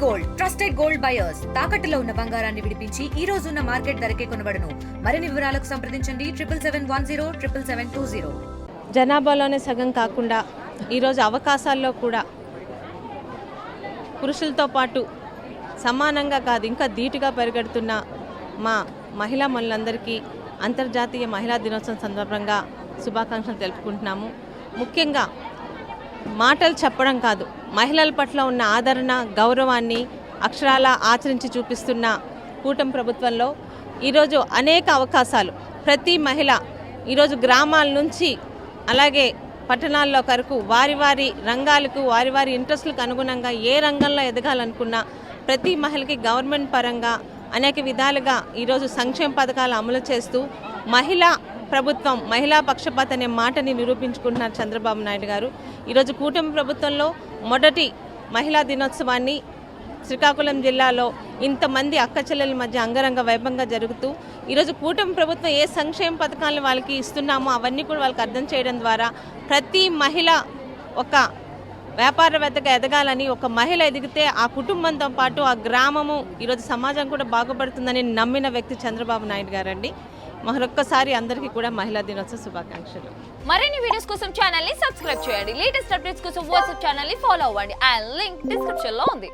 Gold trusted gold buyers తాకట్టులో ఉన్న బంగారాన్ని విడిపించి ఈ రోజు ఉన్న మార్కెట్ ధరకే కొనబడును. మరిన్ని వివరాలకు సంప్రదించండి 77107720. జనాభాలోనే సగం కాకుండా ఈరోజు అవకాశాల్లో కూడా పురుషులతో పాటు సమానంగా కాదు ఇంకా ధీటుగా పరిగెడుతున్న మా మహిళా మనులందరికీ అంతర్జాతీయ మహిళా దినోత్సవం సందర్భంగా శుభాకాంక్షలు తెలుపుకుంటున్నాము. ముఖ్యంగా మాటలు చెప్పడం కాదు, మహిళల పట్ల ఉన్న ఆదరణ గౌరవాన్ని అక్షరాల ఆచరించి చూపిస్తున్న కూటమి ప్రభుత్వంలో ఈరోజు అనేక అవకాశాలు ప్రతి మహిళ ఈరోజు గ్రామాల నుంచి అలాగే పట్టణాల్లో వరకు వారి వారి రంగాలకు వారి వారి ఇంట్రెస్ట్లకు అనుగుణంగా ఏ రంగంలో ఎదగాలనుకున్నా ప్రతి మహిళకి గవర్నమెంట్ పరంగా అనేక విధాలుగా ఈరోజు సంక్షేమ పథకాలు అమలు చేస్తూ మహిళా ప్రభుత్వం మహిళా పక్షపాత అనే మాటని నిరూపించుకుంటున్నారు చంద్రబాబు నాయుడు గారు. ఈరోజు కూటమి ప్రభుత్వంలో మొదటి మహిళా దినోత్సవాన్ని శ్రీకాకుళం జిల్లాలో ఇంతమంది అక్క చెల్లెల మధ్య అంగరంగ వైభవంగా జరుగుతూ ఈరోజు కూటమి ప్రభుత్వం ఏ సంక్షేమ పథకాలను వాళ్ళకి ఇస్తున్నామో అవన్నీ కూడా వాళ్ళకి అర్థం చేయడం ద్వారా ప్రతి మహిళ ఒక వ్యాపారవేత్తగా ఎదగాలని, ఒక మహిళ ఎదిగితే ఆ కుటుంబంతో పాటు ఆ గ్రామము ఈరోజు సమాజం కూడా బాగుపడుతుందని నమ్మిన వ్యక్తి చంద్రబాబు నాయుడు గారండి. మరొక్కసారి అందరికీ కూడా మహిళా దినోత్సవ శుభాకాంక్షలు. మరిన్ని వీడియోస్ కోసం ఛానల్ ని సబ్స్క్రైబ్ చేయండి. లేటెస్ట్ అప్డేట్స్ కోసం వాట్సాప్ ఛానల్ ని ఫాలో అవ్వండి. ఆ లింక్ డిస్క్రిప్షన్ లో ఉంది.